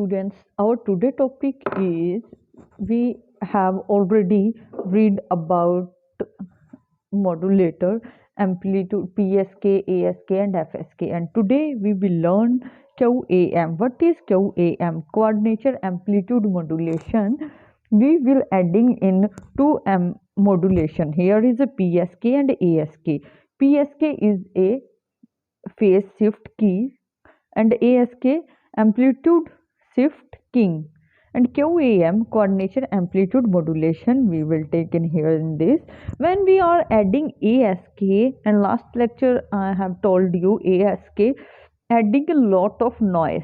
students, our today topic is we have already read about modulator, amplitude, PSK, ASK and FSK, and today we will learn QAM. What is QAM? Quadrature amplitude modulation. We will adding in 2M modulation. Here is a PSK and ASK. PSK is a phase shift key and ASK amplitude shift king, and QAM coordination amplitude modulation we will take in here in this. When we are adding ASK, and last lecture I have told you ASK adding a lot of noise,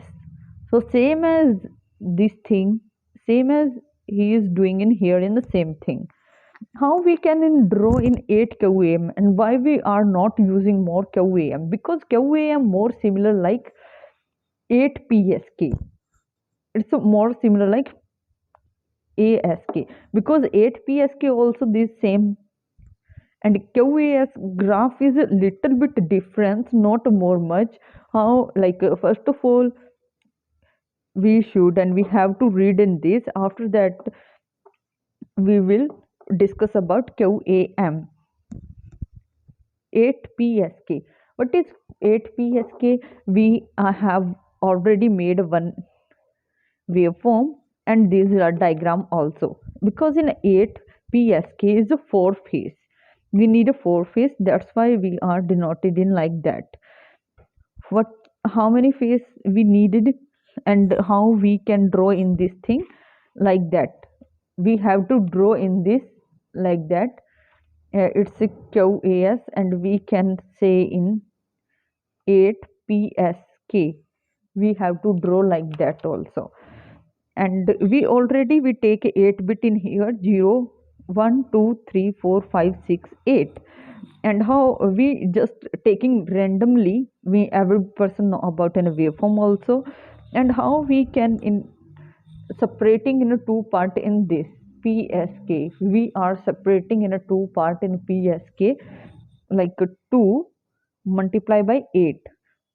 so same as this thing, same as he is doing in here in the same thing. How we can draw in 8 QAM, and why we are not using more QAM? Because QAM more similar like 8 PSK. It's more similar like ASK, because 8 PSK also this same, and QAS graph is a little bit different, not more much. How, like first of all we should and we have to read in this. After that we will discuss about QAM. 8 PSK. What is 8 PSK? We have already made one waveform, and these are diagram also, because in 8 PSK is a 4 phase. We need a 4 phase, that's why we are denoted in like that. What, how many phase we needed and how we can draw in this thing like that. We have to draw in this like that. It's a QAS, and we can say in 8 PSK we have to draw like that also. And we already we take 8 bit in here, 0 1 2 3 4 5 6 8. And how we just taking randomly, we every person know about in a waveform also, and how we can in separating in a two part in this PSK. We are separating in a two part in PSK, like 2 multiply by 8.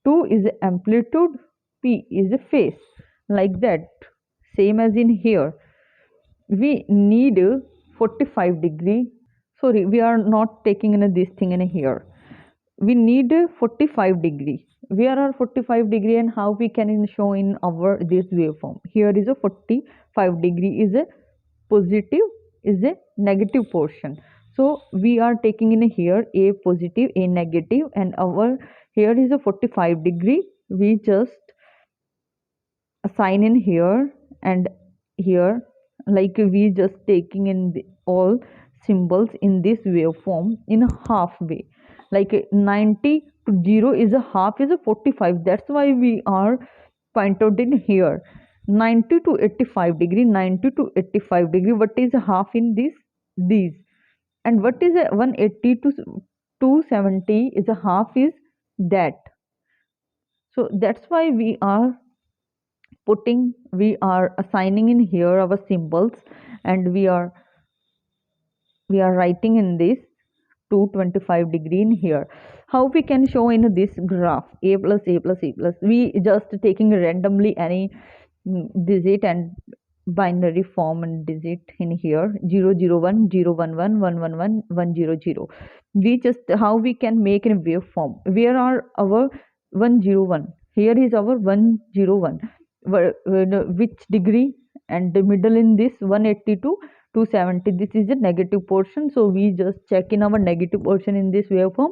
2 is amplitude, P is a phase, like that. Same as in here. We need 45 degree. Sorry, we are not taking in this thing in here. We need 45 degree. Where are 45 degree, and how we can show in our this waveform? Here is a 45 degree is a positive, is a negative portion. So we are taking in here a positive, a negative, and our here is a 45 degree. We just assign in here and here, like we just taking in all symbols in this waveform in halfway, like 90 to 0 is a half is a 45. That's why we are pointed in here 90 to 85 degree, 90 to 85 degree. What is half in this? These. And what is a 180 to 270 is a half is that. So that's why we are assigning in here our symbols, and we are writing in this 225 degree in here. How we can show in this graph? A plus a plus a plus, we just taking randomly any digit and binary form and digit in here 0 0 1 0 1 1 1 1 1 1 0 0. We just how we can make a waveform? Where are our 101? Here is our 101. Which degree? And the middle in this 180 to 270, this is a negative portion, so we just check in our negative portion in this waveform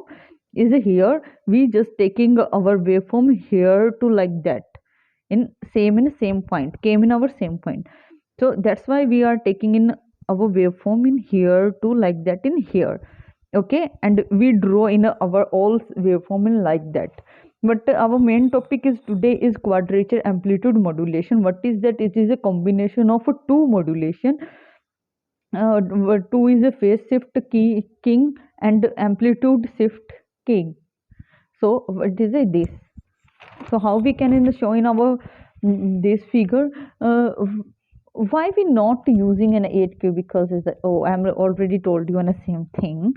is here. We just taking our waveform here to like that in same point, came in our same point. So that's why we are taking in our waveform in here to like that in here. Okay, and we draw in our all waveform in like that. But our main topic is today is quadrature amplitude modulation. What is that? It is a combination of two modulation. 2 is a phase shift key king and amplitude shift king. So what is it this? So how we can show in our this figure? Why we not using an 8Q? Because is that, oh, I'm already told you on the same thing.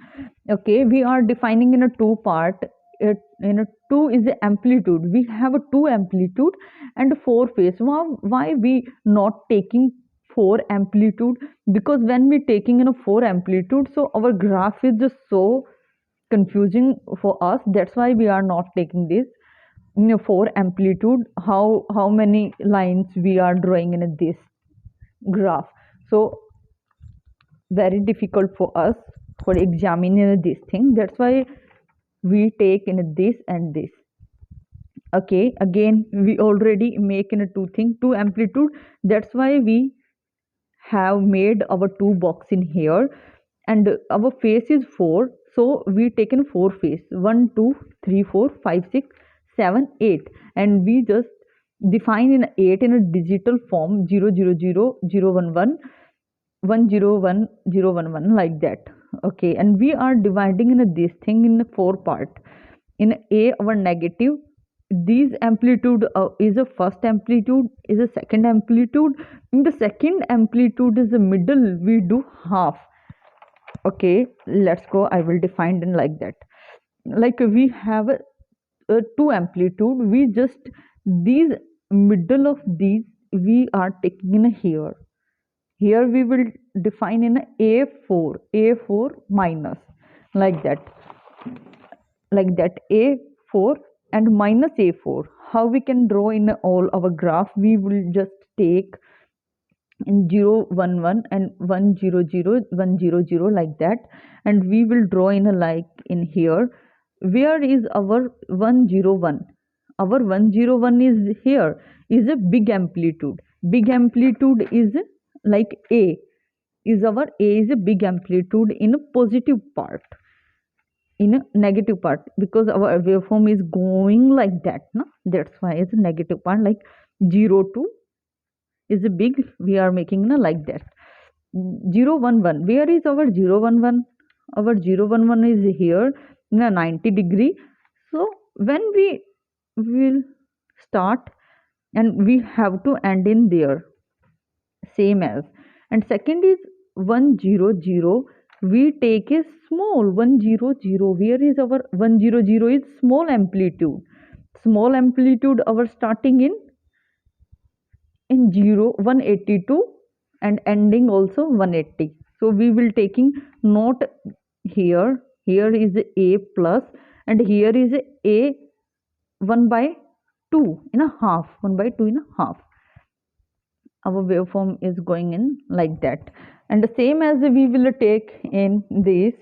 Okay, we are defining in a two part. 2 is the amplitude. We have a 2 amplitude and 4 phase. Why we not taking 4 amplitude? Because when we taking 4 amplitude, so our graph is just so confusing for us. That's why we are not taking this 4 amplitude. How many lines we are drawing in this graph? So very difficult for us for examining this thing. That's why we take in this and this. Okay, again we already make in a two thing, two amplitude. That's why we have made our two box in here, and our face is 4, so we taken 4 face, 1 2 3 4 5 6 7 8, and we just define in 8 in a digital form, 0 0 0 0 1 1 1 0 1 0 1 1, like that. Okay, and we are dividing in this thing in 4 part. In a, our negative, these amplitude is a first amplitude, is a second amplitude. In the second amplitude is the middle, we do half. Okay, let's go. I will define it like that. Like we have a 2 amplitude, we just these middle of these we are taking in here. Here we will define in a4 minus, like that, a4 and minus a4. How we can draw in all our graph? We will just take in 0 1 1 and 1 0 0 1 0 0, like that, and we will draw in a like in here. Where is our 101? Our 101 is here, is a big amplitude. Big amplitude is like a, is our a is a big amplitude in a positive part, in a negative part, because our waveform is going like that, no? That's why it's a negative part. Like 0 2 is a big, we are making like that. 0 1 1, where is our 0 1 1? Our 0 1 1 is here in a 90 degree. So when we will start, and we have to end in there, same as. And second is 1 0 0, we take a small 1 0 0. Where is our 1 0 0? Is small amplitude. Small amplitude our starting in 0 182 and ending also 180. So we will taking note here. Here is a plus, and here is a 1 by 2 in a half, 1 by 2 in a half. Our waveform is going in like that. And the same as we will take in this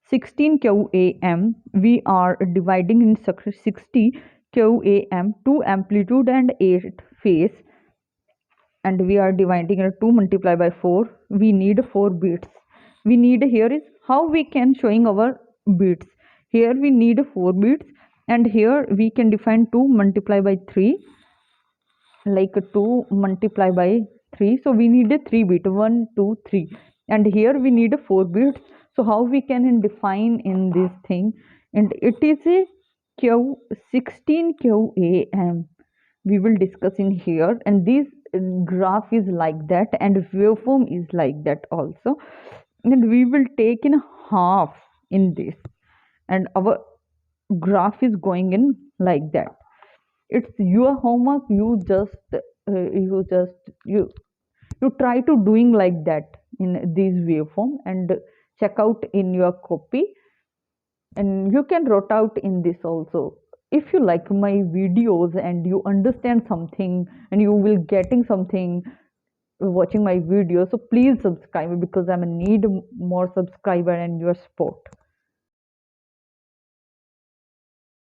16 QAM, we are dividing in 60 QAM, 2 amplitude and 8 phase, and we are dividing it 2 multiplied by 4. We need 4 bits. We need here is how we can showing our bits. Here we need 4 bits, and here we can define 2 multiplied by 3, like 2 multiplied by 3. So we need a 3 bit, 1 2 3, and here we need 4 bits. So how we can define in this thing? And it is a q 16 QAM. We will discuss in here, and this graph is like that, and waveform is like that also. And we will take in half in this, and our graph is going in like that. It's your homework. You try to doing like that in this waveform, and check out in your copy, and you can write out in this also. If you like my videos and you understand something and you will getting something watching my videos, so please subscribe, because I'm in need more subscriber and your support.